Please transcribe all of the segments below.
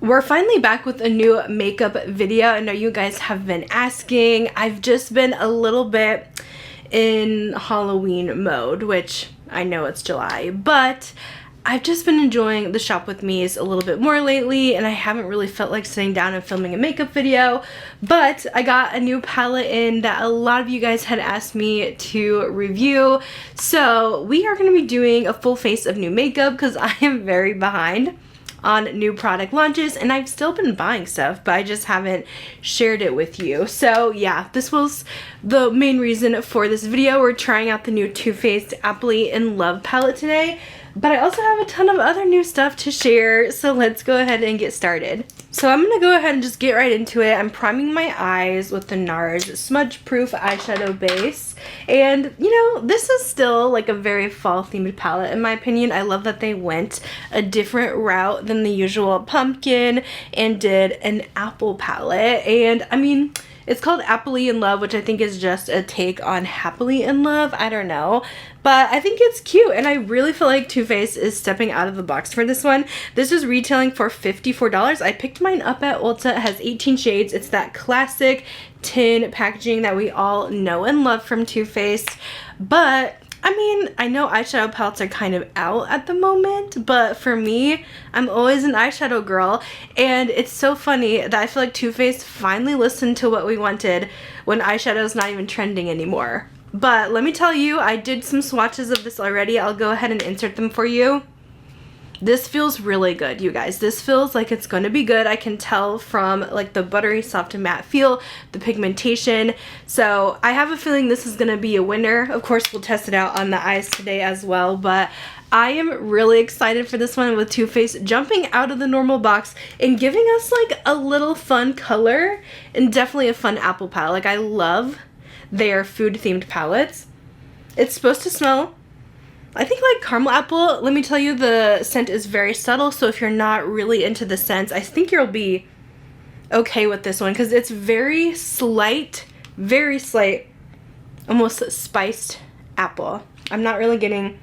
We're finally back with a new makeup video. I know you guys have been asking. I've just been a little bit in Halloween mode, which I know it's July, but I've just been enjoying the shop with me's a little bit more lately, and I haven't really felt like sitting down and filming a makeup video. But I got a new palette in that a lot of you guys had asked me to review, so we are going to be doing a full face of new makeup because I am very behind on new product launches, and I've still been buying stuff, but I just haven't shared it with you. So yeah, this was the main reason for this video. We're trying out the new Too Faced Appley in Love palette today, but I also have a ton of other new stuff to share, so let's go ahead and get started. So I'm gonna go ahead and just get right into it. I'm priming my eyes with the NARS Smudge Proof eyeshadow base, and you know, this is still like a very fall themed palette in my opinion. I love that they went a different route than the usual pumpkin and did an apple palette. And I mean, it's called Appley in Love, which I think is just a take on Happily in Love. I don't know. But I think it's cute, and I really feel like Too Faced is stepping out of the box for this one. This is retailing for $54. I picked mine up at Ulta. It has 18 shades. It's that classic tin packaging that we all know and love from Too Faced. But I mean, I know eyeshadow palettes are kind of out at the moment, but for me, I'm always an eyeshadow girl, and it's so funny that I feel like Too Faced finally listened to what we wanted when eyeshadow is not even trending anymore. But let me tell you, I did some swatches of this already. I'll go ahead and insert them for you. This feels really good, you guys. This feels like it's going to be good. I can tell from like the buttery soft and matte feel, the pigmentation. So I have a feeling this is going to be a winner. Of course, we'll test it out on the eyes today as well, but I am really excited for this one with Too Faced jumping out of the normal box and giving us like a little fun color and definitely a fun apple palette. Like, I love their food themed palettes. It's supposed to smell, I think, like caramel apple. Let me tell you, the scent is very subtle, so if you're not really into the scents, I think you'll be okay with this one because it's very slight, almost spiced apple. I'm not really getting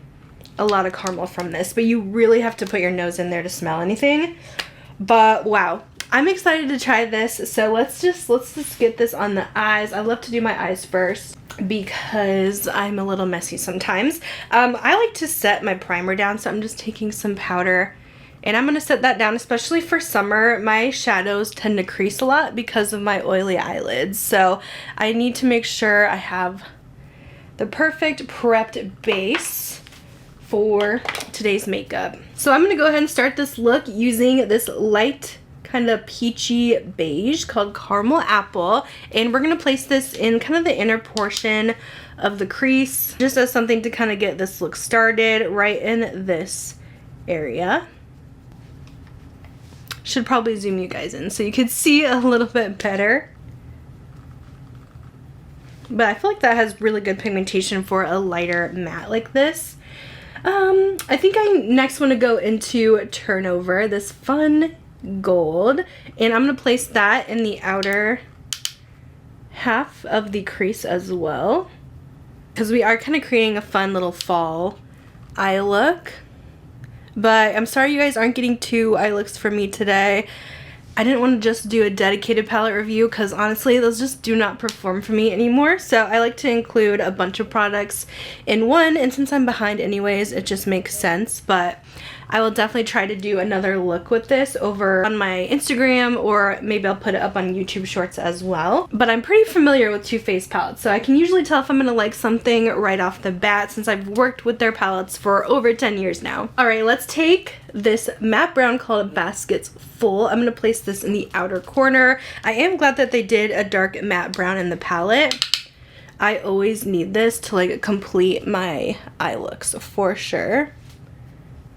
a lot of caramel from this, but you really have to put your nose in there to smell anything. But wow, I'm excited to try this. So let's just get this on the eyes. I love to do my eyes first because I'm a little messy sometimes. I like to set my primer down, so I'm just taking some powder and I'm going to set that down, especially for summer. My shadows tend to crease a lot because of my oily eyelids, so I need to make sure I have the perfect prepped base for today's makeup. So I'm going to go ahead and start this look using this light kind of peachy beige called Caramel Apple, and we're going to place this in kind of the inner portion of the crease just as something to kind of get this look started right in this area. Should probably zoom you guys in so you could see a little bit better, but I feel like that has really good pigmentation for a lighter matte like this. I think I next want to go into Turnover, this fun gold, and I'm going to place that in the outer half of the crease as well because we are kind of creating a fun little fall eye look. But I'm sorry you guys aren't getting two eye looks from me today. I didn't want to just do a dedicated palette review because honestly those just do not perform for me anymore, so I like to include a bunch of products in one, and since I'm behind anyways, it just makes sense. But I will definitely try to do another look with this over on my Instagram, or maybe I'll put it up on YouTube Shorts as well. But I'm pretty familiar with Too Faced palettes, so I can usually tell if I'm going to like something right off the bat since I've worked with their palettes for over 10 years now. Alright, let's take this matte brown called Baskets Full. I'm going to place this in the outer corner. I am glad that they did a dark matte brown in the palette. I always need this to like complete my eye looks for sure.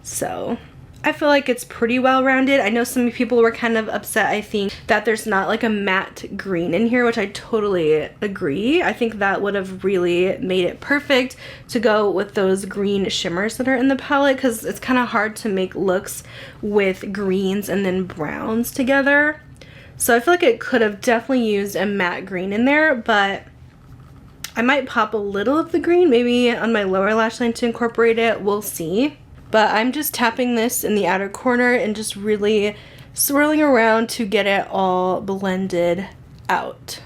So I feel like it's pretty well rounded. I know some people were kind of upset, I think, that there's not like a matte green in here, which I totally agree. I think that would have really made it perfect to go with those green shimmers that are in the palette, because it's kind of hard to make looks with greens and then browns together. So I feel like it could have definitely used a matte green in there, but I might pop a little of the green maybe on my lower lash line to incorporate it. We'll see. But I'm just tapping this in the outer corner and just really swirling around to get it all blended out.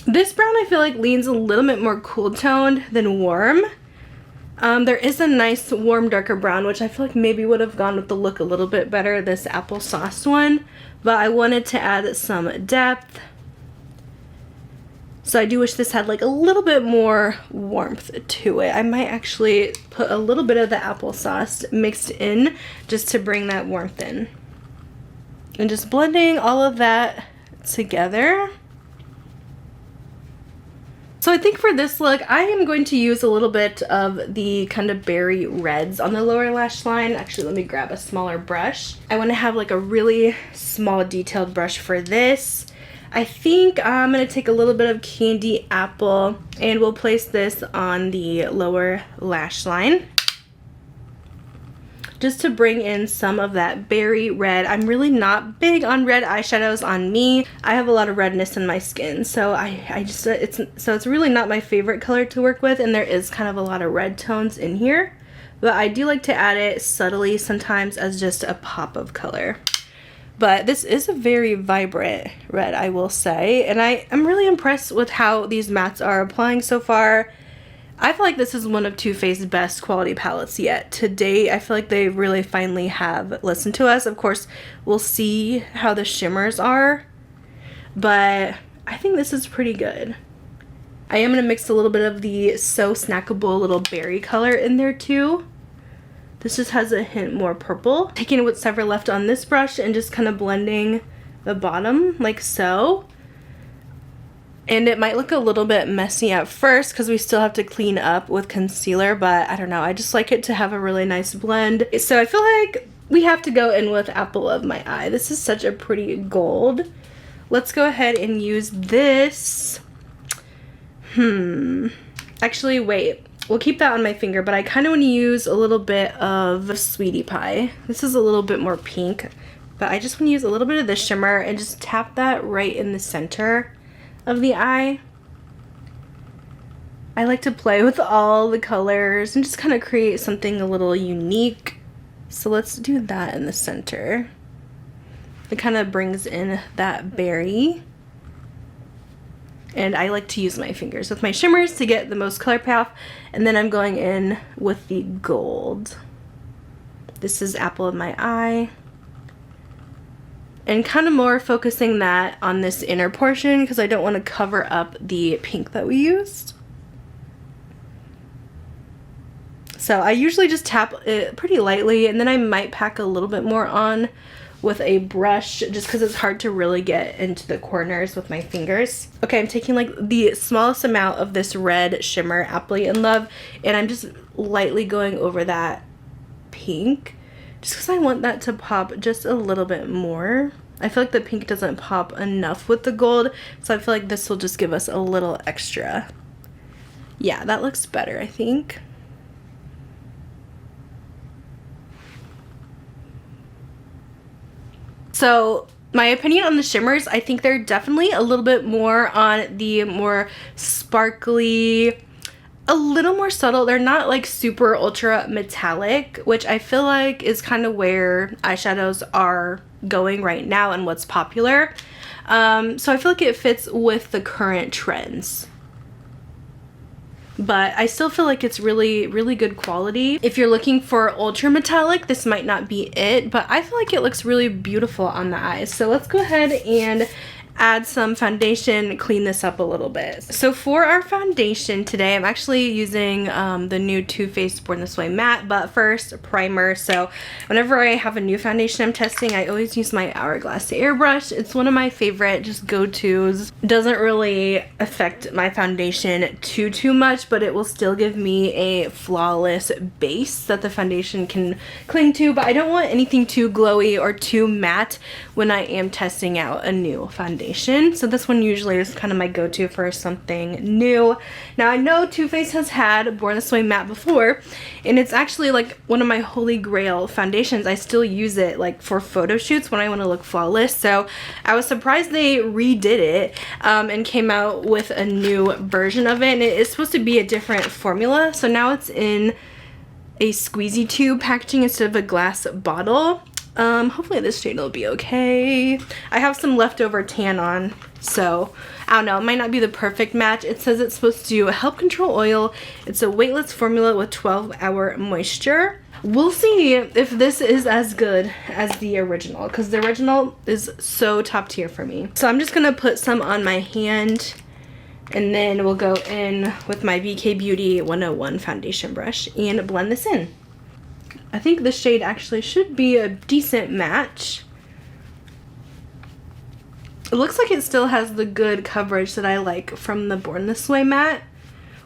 This brown I feel like leans a little bit more cool toned than warm. There is a nice warm darker brown, which I feel like maybe would have gone with the look a little bit better, this applesauce one, but I wanted to add some depth. So I do wish this had like a little bit more warmth to it. I might actually put a little bit of the applesauce mixed in just to bring that warmth in. And just blending all of that together. So I think for this look, I am going to use a little bit of the kind of berry reds on the lower lash line. Actually, let me grab a smaller brush. I want to have like a really small detailed brush for this. I think I'm going to take a little bit of Candy Apple and we'll place this on the lower lash line, just to bring in some of that berry red. I'm really not big on red eyeshadows on me. I have a lot of redness in my skin, so it's really not my favorite color to work with, and there is kind of a lot of red tones in here, but I do like to add it subtly sometimes as just a pop of color. But this is a very vibrant red, I will say, and I am really impressed with how these mattes are applying so far. I feel like this is one of Too Faced's best quality palettes yet. To date, I feel like they really finally have listened to us. Of course, we'll see how the shimmers are, but I think this is pretty good. I am going to mix a little bit of the So Snackable little berry color in there too. This just has a hint more purple. Taking what's ever left on this brush and just kind of blending the bottom like so. And it might look a little bit messy at first because we still have to clean up with concealer, but I don't know, I just like it to have a really nice blend. So I feel like we have to go in with Apple of My Eye. This is such a pretty gold. Let's go ahead and use this. Actually, wait. We'll keep that on my finger, but I kind of want to use a little bit of Sweetie Pie. This is a little bit more pink, but I just want to use a little bit of the shimmer and just tap that right in the center of the eye. I like to play with all the colors and just kind of create something a little unique. So let's do that in the center. It kind of brings in that berry. And I like to use my fingers with my shimmers to get the most color payoff. And then I'm going in with the gold. This is Apple of My Eye. And kind of more focusing that on this inner portion because I don't want to cover up the pink that we used. So I usually just tap it pretty lightly, and then I might pack a little bit more on with a brush just because it's hard to really get into the corners with my fingers. Okay, I'm taking like the smallest amount of this red shimmer, Appley in Love, and I'm just lightly going over that pink just because I want that to pop just a little bit more. I feel like the pink doesn't pop enough with the gold, so I feel like this will just give us a little extra. Yeah, that looks better, I think. So my opinion on the shimmers, I think they're definitely a little bit more on the more sparkly, a little more subtle. They're not like super ultra metallic, which I feel like is kind of where eyeshadows are going right now and what's popular. So I feel like it fits with the current trends. But I still feel like it's really, really good quality. If you're looking for ultra metallic, this might not be it, but I feel like it looks really beautiful on the eyes. So let's go ahead and add some foundation, clean this up a little bit. So for our foundation today, I'm actually using the new Too Faced Born This Way matte, but first primer. So whenever I have a new foundation I'm testing, I always use my Hourglass airbrush. It's one of my favorite just go-tos. Doesn't really affect my foundation too much, but it will still give me a flawless base that the foundation can cling to, but I don't want anything too glowy or too matte when I am testing out a new foundation. So this one usually is kind of my go-to for something new. Now I know Too Faced has had Born This Way matte before, and it's actually like one of my holy grail foundations. I still use it like for photo shoots when I want to look flawless. So I was surprised they redid it and came out with a new version of it, and it is supposed to be a different formula. So now it's in a squeezy tube packaging instead of a glass bottle. Hopefully this shade will be okay. I have some leftover tan on, so I don't know, it might not be the perfect match. It says it's supposed to help control oil. It's a weightless formula with 12-hour moisture. We'll see if this is as good as the original, because the original is so top tier for me. So I'm just gonna put some on my hand, and then we'll go in with my BK Beauty 101 foundation brush and blend this in. I think the shade actually should be a decent match. It looks like it still has the good coverage that I like from the Born This Way matte,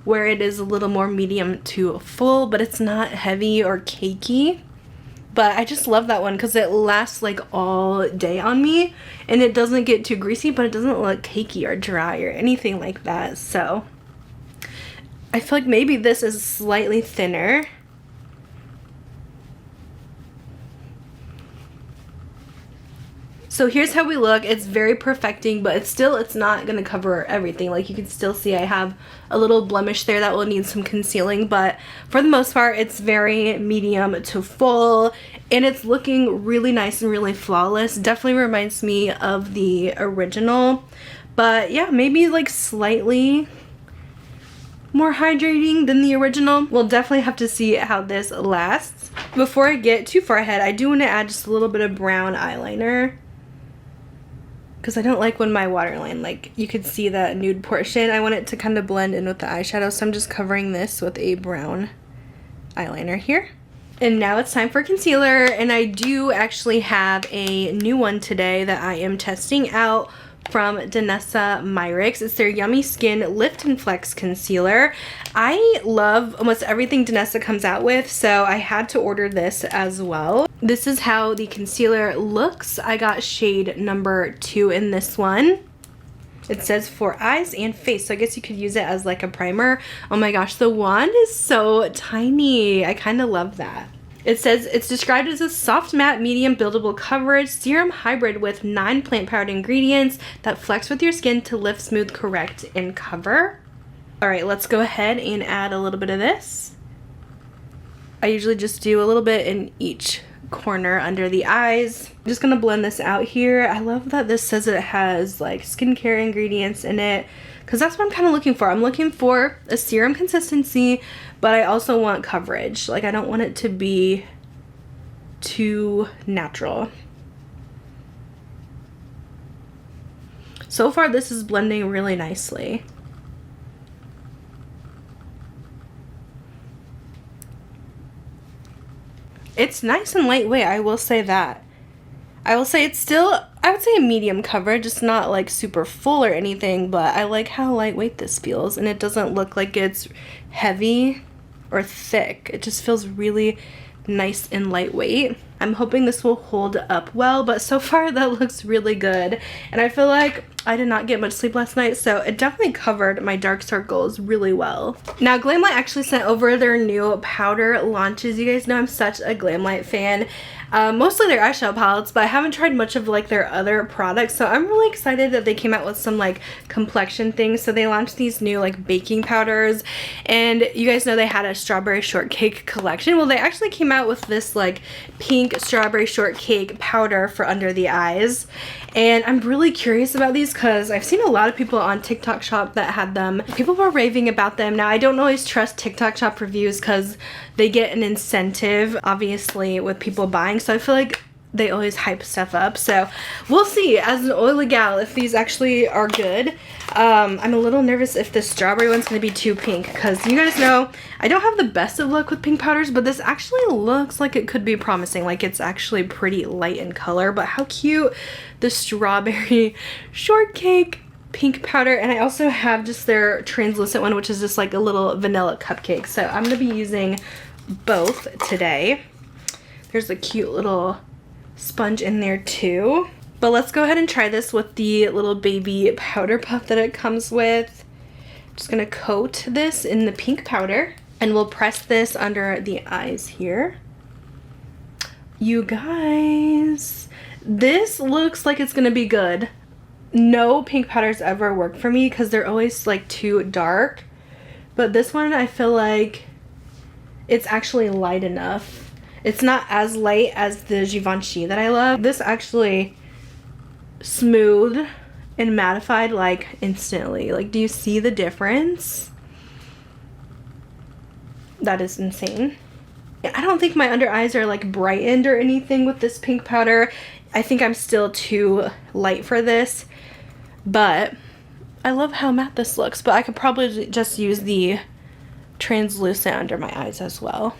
where it is a little more medium to full, but it's not heavy or cakey. But I just love that one because it lasts like all day on me, and it doesn't get too greasy, but it doesn't look cakey or dry or anything like that. So I feel like maybe this is slightly thinner. So here's how we look. It's very perfecting, but it's not gonna cover everything. Like you can still see I have a little blemish there that will need some concealing, but for the most part it's very medium to full, and it's looking really nice and really flawless. Definitely reminds me of the original, but yeah, maybe like slightly more hydrating than the original. We'll definitely have to see how this lasts. Before I get too far ahead, I do want to add just a little bit of brown eyeliner, because I don't like when my waterline, like you could see that nude portion. I want it to kind of blend in with the eyeshadow, so I'm just covering this with a brown eyeliner here. And now it's time for concealer, and I do actually have a new one today that I am testing out from Danessa Myricks. It's their Yummy Skin Lift and Flex Concealer. I love almost everything Danessa comes out with, so I had to order this as well. This is how the concealer looks. I got shade number 2 in this one. It says for eyes and face, so I guess you could use it as like a primer. Oh my gosh, the wand is so tiny. I kind of love that. It says it's described as a soft matte medium buildable coverage serum hybrid with 9 plant powered ingredients that flex with your skin to lift, smooth, correct, and cover. Alright, let's go ahead and add a little bit of this. I usually just do a little bit in each corner under the eyes. I'm just gonna blend this out here. I love that this says it has like skincare ingredients in it, because that's what I'm kind of looking for. I'm looking for a serum consistency, but I also want coverage. Like I don't want it to be too natural. So far this is blending really nicely. It's nice and lightweight, I will say that. I will say it's still, I would say a medium coverage. It's not like super full or anything, but I like how lightweight this feels, and it doesn't look like it's heavy or thick. It just feels really nice and lightweight. I'm hoping this will hold up well, but so far that looks really good. And I feel like I did not get much sleep last night, so it definitely covered my dark circles really well. Now, Glamlite actually sent over their new powder launches. You guys know I'm such a Glamlite fan. Mostly their eyeshadow palettes, but I haven't tried much of like their other products, so I'm really excited that they came out with some like complexion things. So they launched these new like baking powders, and you guys know they had a strawberry shortcake collection. Well, they actually came out with this like pink strawberry shortcake powder for under the eyes, and I'm really curious about these because I've seen a lot of people on TikTok Shop that had them. People were raving about them. Now, I don't always trust TikTok Shop reviews because they get an incentive, obviously, with people buying, so I feel like they always hype stuff up. So we'll see, as an oily gal, if these actually are good. I'm a little nervous if the strawberry one's going to be too pink, because you guys know I don't have the best of luck with pink powders, but this actually looks like it could be promising. Like it's actually pretty light in color, but how cute the strawberry shortcake pink powder. And I also have just their translucent one, which is just like a little vanilla cupcake. So I'm going to be using both today. There's a cute little sponge in there too. But let's go ahead and try this with the little baby powder puff that it comes with. I'm just gonna coat this in the pink powder, and we'll press this under the eyes here. You guys, this looks like it's gonna be good. No pink powders ever work for me because they're always like too dark, but this one I feel like it's actually light enough. It's not as light as the Givenchy that I love. This actually smoothed and mattified like instantly. Like, do you see the difference? That is insane. I don't think my under eyes are like brightened or anything with this pink powder. I think I'm still too light for this, but I love how matte this looks. But I could probably just use the translucent under my eyes as well.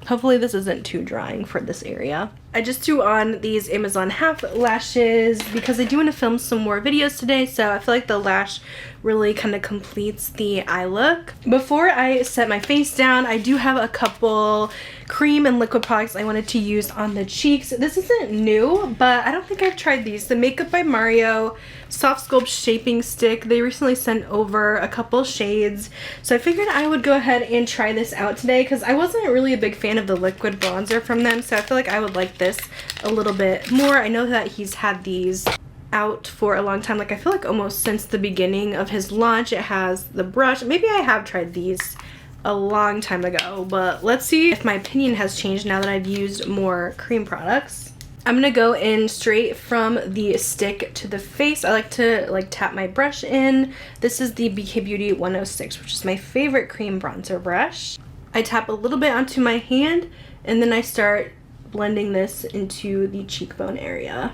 Hopefully this isn't too drying for this area. I just threw on these Amazon half lashes because I do want to film some more videos today, so I feel like the lash really kind of completes the eye look. Before I set my face down, I do have a couple cream and liquid products I wanted to use on the cheeks. This isn't new, but I don't think I've tried these. The Makeup by Mario Soft Sculpt Shaping Stick. They recently sent over a couple shades, so I figured I would go ahead and try this out today because I wasn't really a big fan of the liquid bronzer from them, so I feel like I would like this a little bit more. I know that he's had these out for a long time, like I feel like almost since the beginning of his launch. It has the brush. Maybe I have tried these a long time ago, but let's see if my opinion has changed now that I've used more cream products. I'm gonna go in straight from the stick to the face. I like to tap my brush in. This is the BK Beauty 106, which is my favorite cream bronzer brush. I tap a little bit onto my hand and then I start blending this into the cheekbone area.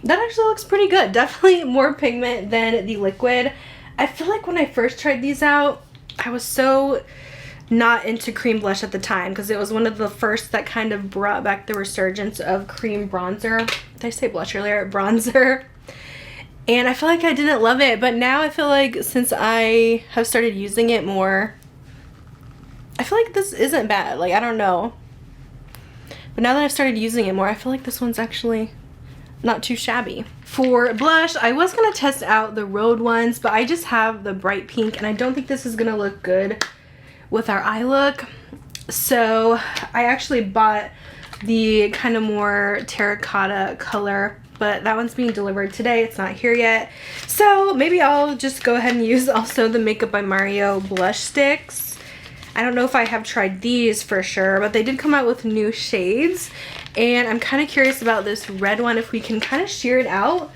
That actually looks pretty good. Definitely more pigment than the liquid. I feel like when I first tried these out, I was so not into cream blush at the time because it was one of the first that kind of brought back the resurgence of cream bronzer. Did I say blush earlier? Bronzer. And I feel like I didn't love it, but now I feel like since I have started using it more, I feel like this isn't bad. Like, I don't know. But now that I've started using it more, I feel like this one's actually not too shabby. For blush, I was gonna test out the Rhode ones, but I just have the bright pink and I don't think this is gonna look good with our eye look. So I actually bought the kind of more terracotta color, but that one's being delivered today. It's not here yet. So maybe I'll just go ahead and use also the Makeup by Mario blush sticks. I don't know if I have tried these for sure, but they did come out with new shades. And I'm kind of curious about this red one, if we can kind of sheer it out,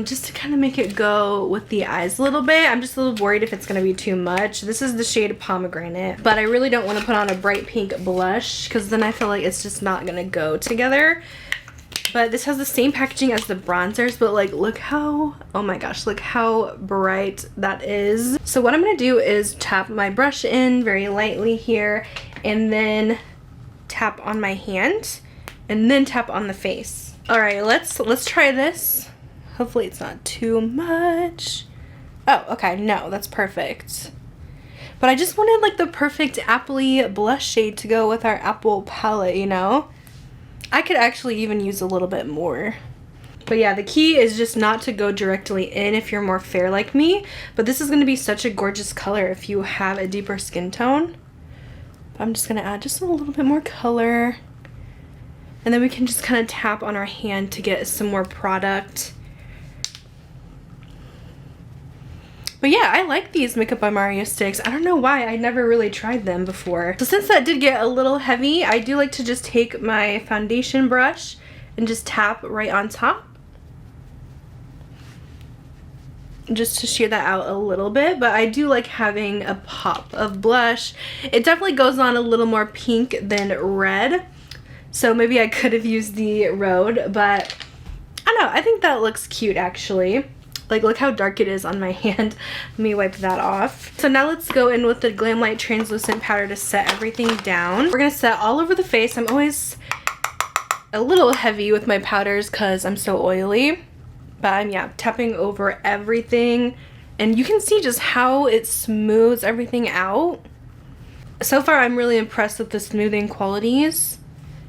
just to kind of make it go with the eyes a little bit. I'm just a little worried if it's going to be too much. This is the shade Pomegranate, but I really don't want to put on a bright pink blush because then I feel like it's just not going to go together. But this has the same packaging as the bronzers, but like, look how, oh my gosh, look how bright that is. So what I'm going to do is tap my brush in very lightly here and then tap on my hand and then tap on the face. All right, let's try this. Hopefully it's not too much. Oh, okay, no, that's perfect. But I just wanted like the perfect Appley blush shade to go with our Apple palette, you know? I could actually even use a little bit more. But yeah, the key is just not to go directly in if you're more fair like me. But this is going to be such a gorgeous color if you have a deeper skin tone. But I'm just going to add just a little bit more color. And then we can just kind of tap on our hand to get some more product. But yeah, I like these Makeup by Mario sticks. I don't know why, I never really tried them before. So since that did get a little heavy, I do like to just take my foundation brush and just tap right on top. Just to sheer that out a little bit, but I do like having a pop of blush. It definitely goes on a little more pink than red. So maybe I could have used the Rhode, but I don't know, I think that looks cute actually. Like, look how dark it is on my hand. Let me wipe that off. So now let's go in with the Glamlite translucent powder to set everything down. We're gonna set all over the face. I'm always a little heavy with my powders because I'm so oily. But I'm, yeah, tapping over everything. And you can see just how it smooths everything out. So far, I'm really impressed with the smoothing qualities.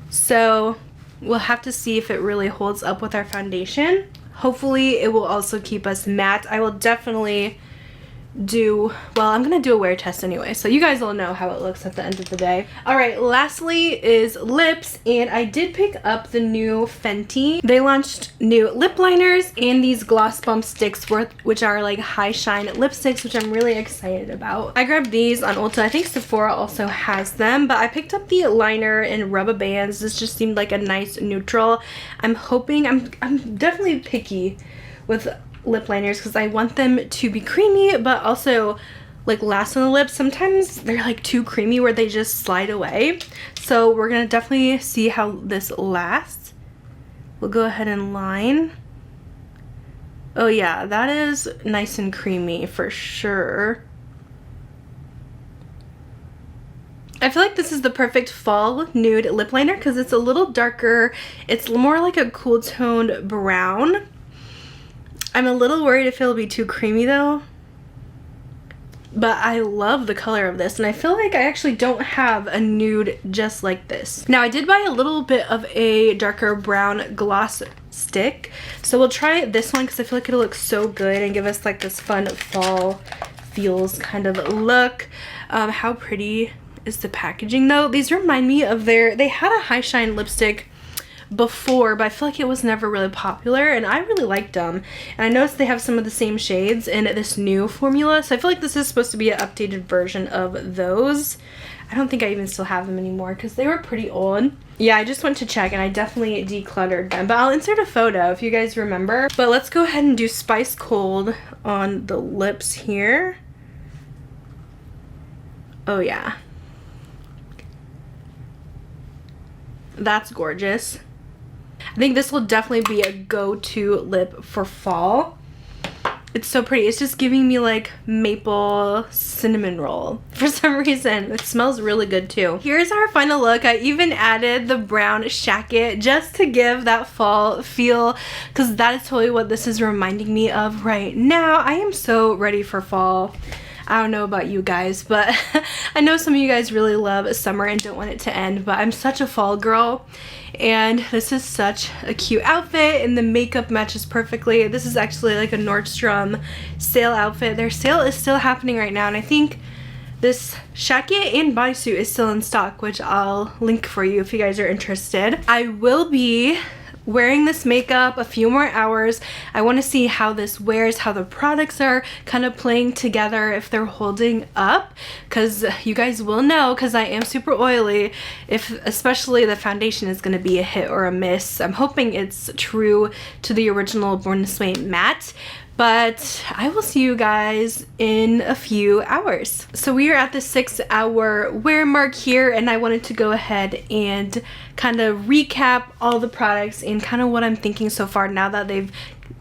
So we'll have to see if it really holds up with our foundation. Hopefully it will also keep us matte. I will definitely I'm gonna do a wear test anyway, so you guys will know how it looks at the end of the day. All right, lastly is lips, and I did pick up the new Fenty. They launched new lip liners and these gloss bomb sticks, which are like high shine lipsticks, which I'm really excited about. I grabbed these on Ulta. I think Sephora also has them, but I picked up the liner in rubber bands. This just seemed like a nice neutral. I'm hoping, I'm definitely picky with lip liners because I want them to be creamy but also like last on the lips. Sometimes they're like too creamy where they just slide away, so we're gonna definitely see how this lasts. We'll go ahead and line. Oh yeah, that is nice and creamy for sure. I feel like this is the perfect fall nude lip liner because it's a little darker. It's more like a cool toned brown. I'm a little worried if it'll be too creamy though, but I love the color of this, and I feel like I actually don't have a nude just like this. Now I did buy a little bit of a darker brown gloss stick, so we'll try this one because I feel like it'll look so good and give us like this fun fall feels kind of look. How pretty is the packaging though? These remind me of they had a high shine lipstick before, but I feel like it was never really popular and I really liked them, and I noticed they have some of the same shades in this new formula, so I feel like this is supposed to be an updated version of those. I don't think I even still have them anymore because they were pretty old. Yeah, I just went to check and I definitely decluttered them, but I'll insert a photo if you guys remember. But let's go ahead and do Spice Cold on the lips here. Oh yeah, that's gorgeous. I think this will definitely be a go-to lip for fall. It's so pretty. It's just giving me like maple cinnamon roll for some reason. It smells really good too. Here's our final look. I even added the brown shacket just to give that fall feel, because that is totally what this is reminding me of right now. I am so ready for fall. I don't know about you guys, but I know some of you guys really love summer and don't want it to end, but I'm such a fall girl. And this is such a cute outfit and the makeup matches perfectly. This is actually like a Nordstrom sale outfit. Their sale is still happening right now, and I think this shacket and bodysuit is still in stock, which I'll link for you if you guys are interested. I will be wearing this makeup a few more hours. I want to see how this wears, how the products are kind of playing together, if they're holding up, because you guys will know, because I am super oily, if especially the foundation is going to be a hit or a miss. I'm hoping it's true to the original Born This Way matte, but I will see you guys in a few hours. So we are at the 6-hour wear mark here, and I wanted to go ahead and kind of recap all the products and kind of what I'm thinking so far now that they've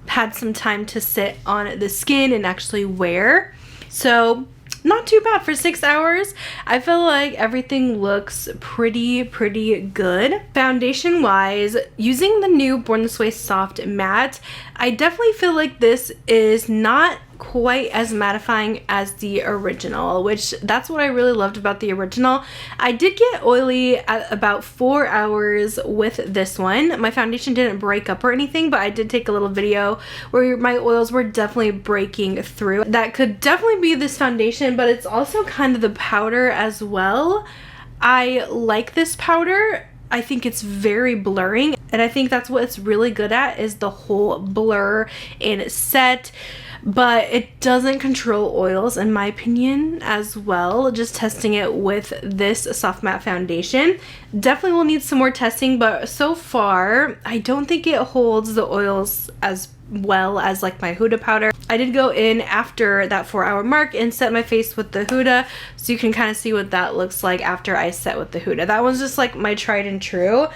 had some time to sit on the skin and actually wear. So not too bad for 6 hours. I feel like everything looks pretty good. Foundation wise, using the new Born This Way Soft Matte, I definitely feel like this is not quite as mattifying as the original, which that's what I really loved about the original. I did get oily at about 4 hours with this one. My foundation didn't break up or anything, but I did take a little video where my oils were definitely breaking through. That could definitely be this foundation, but it's also kind of the powder as well. I like this powder. I think it's very blurring, and I think that's what it's really good at, is the whole blur and set. But it doesn't control oils in my opinion as well. Just testing it with this soft matte foundation. Definitely will need some more testing, but so far I don't think it holds the oils as well as like my Huda powder. I did go in after that 4-hour mark and set my face with the Huda, so you can kind of see what that looks like after I set with the Huda. That one's just like my tried and true,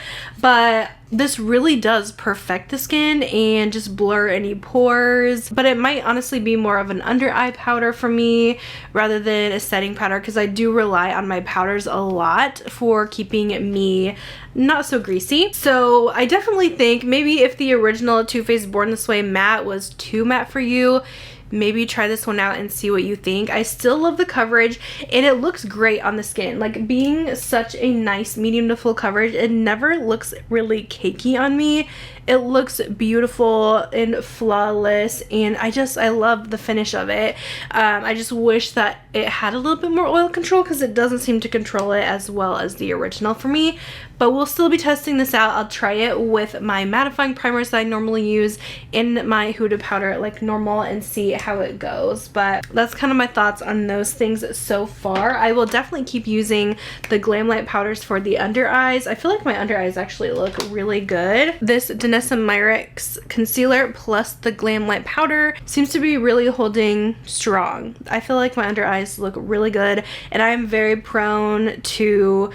but this really does perfect the skin and just blur any pores. But it might honestly be more of an under eye powder for me rather than a setting powder, because I do rely on my powders a lot for keeping me not so greasy. So I definitely think maybe if the original Too Faced Born This Way matte was too matte for you, maybe try this one out and see what you think. I still love the coverage and it looks great on the skin. Like, being such a nice medium to full coverage, it never looks really cakey on me. It looks beautiful and flawless, and I love the finish of it. I just wish that it had a little bit more oil control because it doesn't seem to control it as well as the original for me. But we'll still be testing this out. I'll try it with my mattifying primers that I normally use in my Huda powder like normal and see how it goes. But that's kind of my thoughts on those things so far. I will definitely keep using the Glamlite powders for the under eyes. I feel like my under eyes actually look really good. This Danessa Myricks concealer plus the Glamlite powder seems to be really holding strong. I feel like my under eyes look really good, and I am very prone to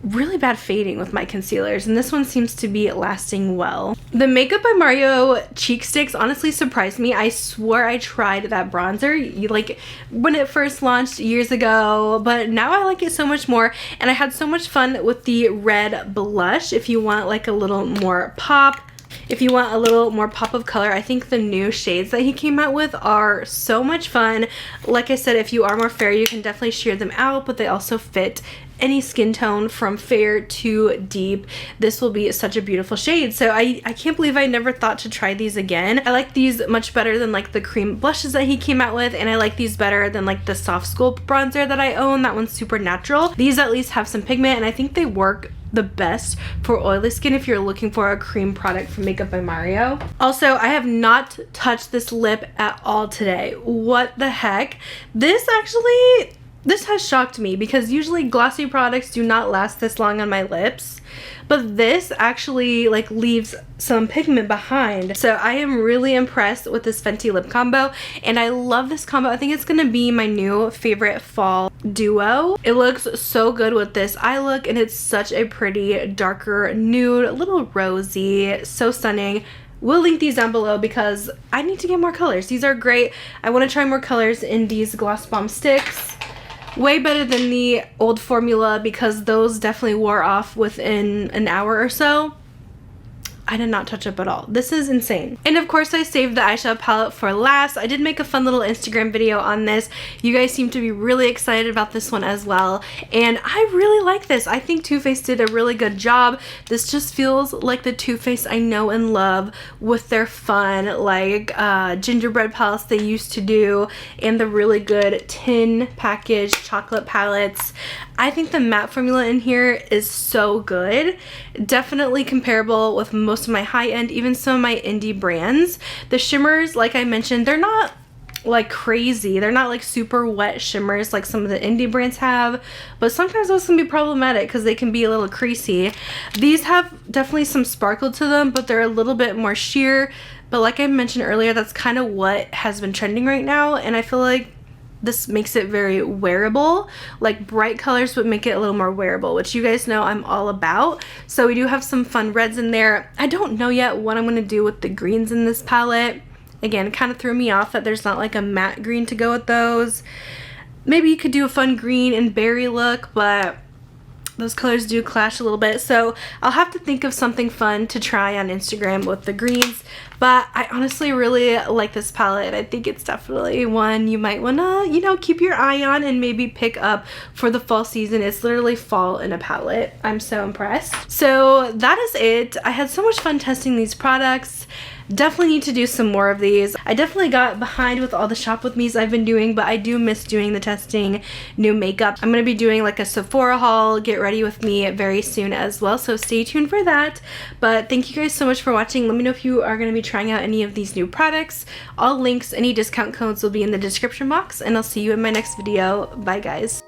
really bad fading with my concealers, and this one seems to be lasting well. The Makeup by Mario cheek sticks honestly surprised me. I swore I tried that bronzer like when it first launched years ago, but now I like it so much more, and I had so much fun with the red blush. If you want like a little more pop, if you want a little more pop of color, I think the new shades that he came out with are so much fun. Like I said, if you are more fair, you can definitely sheer them out, but they also fit any skin tone from fair to deep. This will be such a beautiful shade. So I can't believe I never thought to try these again. I like these much better than like the cream blushes that he came out with, and I like these better than like the Soft Sculpt bronzer that I own. That one's super natural. These at least have some pigment, and I think they work the best for oily skin if you're looking for a cream product from Makeup by Mario. Also, I have not touched this lip at all today. What the heck? This has shocked me because usually glossy products do not last this long on my lips, but this actually like leaves some pigment behind. So I am really impressed with this Fenty lip combo, and I love this combo. I think it's gonna be my new favorite fall duo. It looks so good with this eye look, and it's such a pretty darker nude, a little rosy, so stunning. We'll link these down below because I need to get more colors. These are great. I want to try more colors in these Gloss Bomb sticks. Way better than the old formula because those definitely wore off within an hour or so. I did not touch up at all. This is insane. And of course I saved the eyeshadow palette for last. I did make a fun little Instagram video on this. You guys seem to be really excited about this one as well, and I really like this. I think Too Faced did a really good job. This just feels like the Too Faced I know and love with their fun like gingerbread palettes they used to do, and the really good tin package chocolate palettes. I think the matte formula in here is so good. Definitely comparable with most of my high-end, even some of my indie brands. The shimmers, like I mentioned, they're not like crazy. They're not like super wet shimmers like some of the indie brands have, but sometimes those can be problematic because they can be a little creasy. These have definitely some sparkle to them, but they're a little bit more sheer. But like I mentioned earlier, that's kind of what has been trending right now, and I feel like this makes it very wearable. Like bright colors would make it a little more wearable, which you guys know I'm all about. So we do have some fun reds in there. I don't know yet what I'm going to do with the greens in this palette. Again, it kind of threw me off that there's not like a matte green to go with those. Maybe you could do a fun green and berry look, but those colors do clash a little bit, so I'll have to think of something fun to try on Instagram with the greens. But I honestly really like this palette. I think it's definitely one you might want to, you know, keep your eye on and maybe pick up for the fall season. It's literally fall in a palette. I'm so impressed. So that is it. I had so much fun testing these products. Definitely need to do some more of these. I definitely got behind with all the shop with me's I've been doing, but I do miss doing the testing new makeup. I'm going to be doing like a Sephora haul, get ready with me very soon as well, so stay tuned for that. But thank you guys so much for watching. Let me know if you are going to be trying out any of these new products. All links, any discount codes will be in the description box, and I'll see you in my next video. Bye guys.